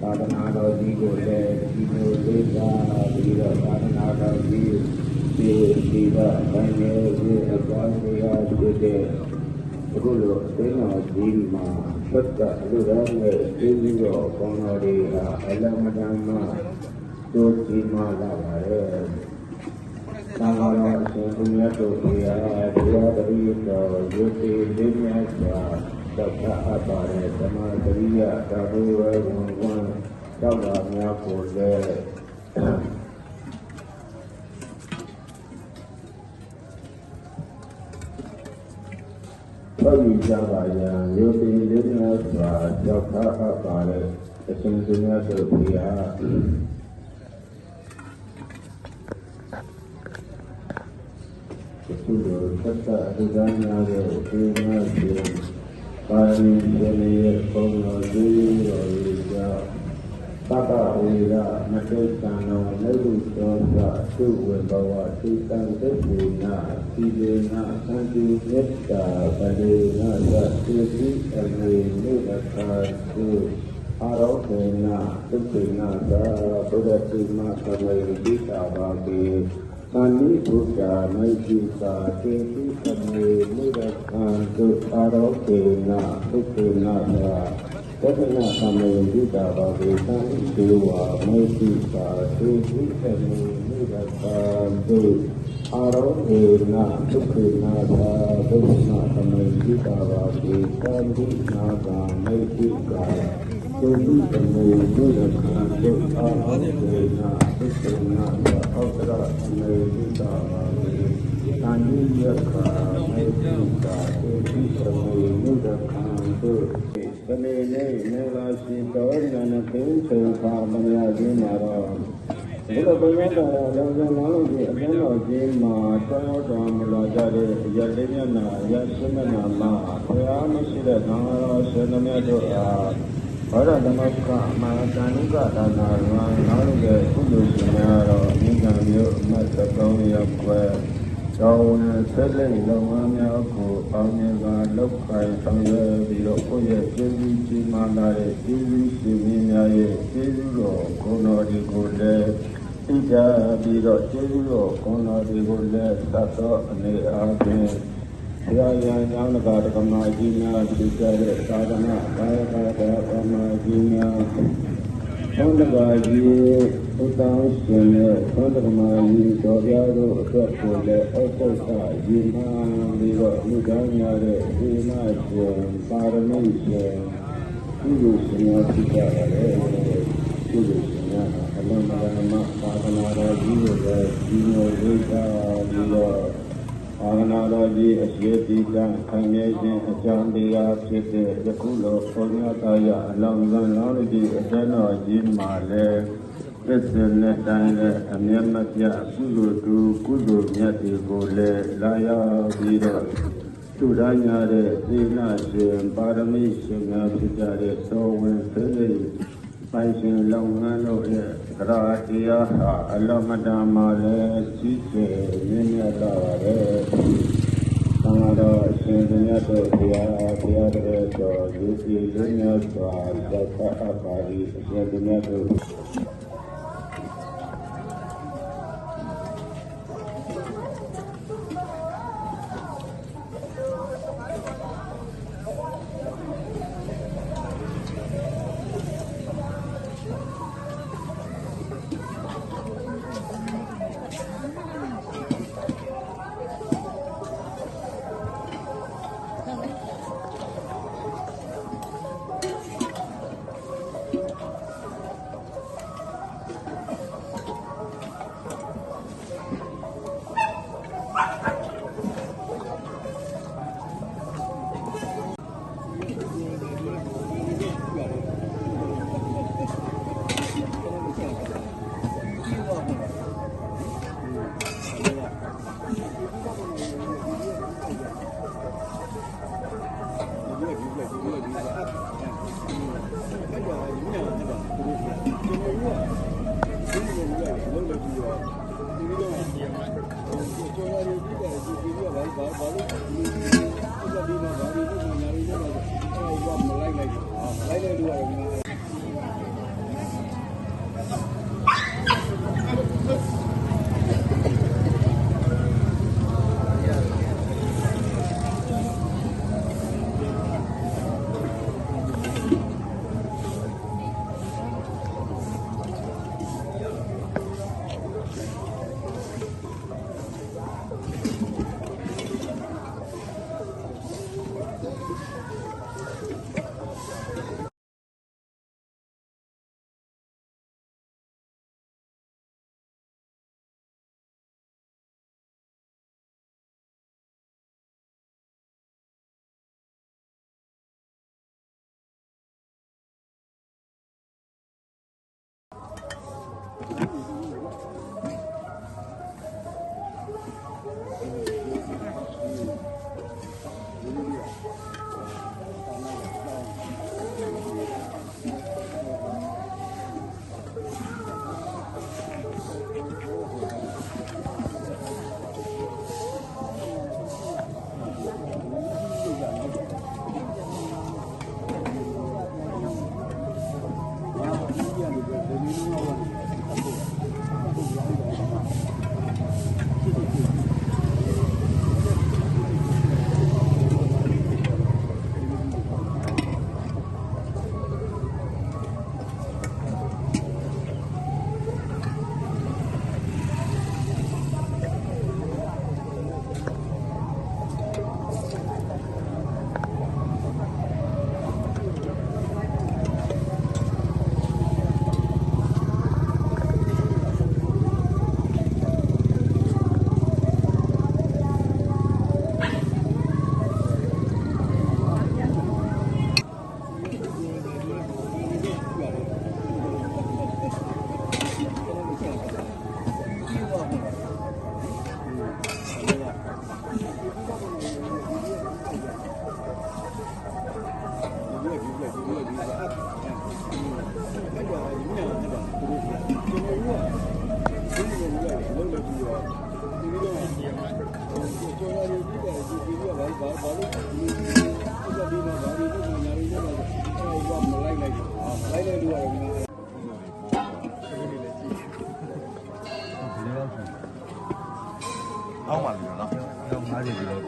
သာသနာတော်ကြီးကိုလည်းဒီလိုလေးစားပြီးတော့သာသနာတော်ကြီးဒီတော့ဘယ်လိုအကြောင်းတရားဖြစ်တဲ့အခုလိုအသိဉာဏ်ကြီးမှာသက်သာလူတော်ရဲ့သိပြီးတော့ကောင်းတော်တွေဟာအလမတန်မှတို့ကြီးမားလာပါတယ်။သာဝရအရှင်ဘုရားတို့တရားတရားတတိတော်ရုပ်တည်လေးများစွာသက်သာအပ်ပါတယ်ဓမ္မတရိယသာဘုရားဝန်ဝန်သောတာများကိုလည်းဘုရားကြပါရန်ရုပ်တည်လေးများစွာသက်သာအပ်ပါတယ်အရှင်ဘုရားတို့တရားအခုလိုသက်သာအဒုက္ခများရဲ့ဒီမှာဒီပါရမီရဲ့ဘုံတော်ကြီးတော်ကြီးကြောင့်သတ္တဝေရမတိကံတော်လက်လူတော်သာသုဝေဘဝသိတံသစ္စေနာသီလေနာသံတိမေတ္တာပလေနာသတိတိအမေနိဗ္ဗာန်သုအာရောခေနာသုခေနာသာဘုဒ္ဓတိမသဝေတိတာဘာတိသန္တိဘုရားမိတ်တိသာတေတိသမေနိဗ္ဗာန်သုအာရောခေနာသုခေနာသာသက္ကနာသမေတိတာဘာတိသန္တိဒေဝမိတ်တိသာတေတိသမေနိဗ္ဗာန်သုအာရောခေနာသုခေနာသာသက္ကနာသမေတိတာဘာတိသန္တိနာသာမိတ်တိသာသုတိသမေနိဗ္ဗာန်သုအာရောခေနာသုခေနာသာဩတရသမေတိတာဘာတိသန္တိယခာမိတ်တိသာသုတိသမေနိဗ္ဗာန်သုပနေနေမေလာရှိတော်ဉာဏ်သိသေခာမမြတ်ခြင်းမှာတော့ဒီလိုဘုရားတော်ရောဇန်လုံးကြီးအကျဉ်းတော်ကြီးမှာတောတော်မလာကြတဲ့အရလေးမျက်နာရရှိမနာမှာဘုရားမရှိတဲ့သံဃာတော်ရှင်တော်မြတ်တို့အားဘောဓဓမ္မကမာတန်ကဒါနာရံနောက်ရဲ့ကုသိုလ်ရှင်များတော့အင်းကံမျိုးအမတ်3ရပ်ကွယ်တော်ဝင်ဆက်လက်လုံငန်းများကိုအောင်မြင်စွာလုပ်ကိုင်ဆောင်ရွက်ပြီးတော့ကိုယ့်ရဲ့ကျေးဇူးကြီးမားလာတဲ့ကျေးဇူးရှင်များရဲ့ကျေးဇူးတော်ဂုဏ်တော်တွေကိုလည်းသိကြပြီးတော့ကျေးဇူးတော်ဂုဏ်တော်တွေကိုလည်းသတ်တော်အနေအားဖြင့်ဘုရားရန်ကျောင်းတော်ဓမ္မကြီးများဖြစ်ကြတဲ့သာသနာ့ဘာသာတော်ဓမ္မကြီးများဘုန်းတော်ကြီးဥတ္တံရှင်ရဲ့ဘုန်းတော်မှာကြီးတော်ပြတို့အတွက်ကိုလည်းဩပုသ္စာယူမှပြီးတော့လူကောင်းများတဲ့ဒီနာရှင်ပါရမီရှင်ဒီလိုရှင်များဖြစ်ကြတယ်ဒီလိုရှင်များအလုံးစုံသာသနာတော်ကြီးကိုလည်းဒီလိုလေးစားပြီးတော့သာသနာတော်ကြီးအရှိတိကံခံရခြင်းအကြောင်းတရားဖြစ်တဲ့ယခုလိုဘုရားတရားအလုံးစုံလောင်းကြီးအကျဉ်းတော်ကြီးမှာလည်းသစ္စာနဲ့တိုင်းနဲ့အမျက်မပြကုသိုလ်သူကုသိုလ်မြတ်တွေကိုလည်းလာရောက်ပြီးတော့သူရညာတဲ့သေနာရှင်ပါရမီရှင်များဖြစ်ကြတဲ့သောဝင်သေလိပိုင်ရှင်လုပ်ငန်းတို့ရဲ့သရတရားဟာအလမတန်မှလည်းကြီးကျယ်မြင့်မြတ်လာပါတယ်။သံဃာတော်အရှင်ဘုရားတို့တရားတော်တော်ယူစီလေးများစွာသက်သာအပ်ပါ၏အရှင်ဘုရားတို့ အောက်ပါပြီနော်။တော့50ပြီလို့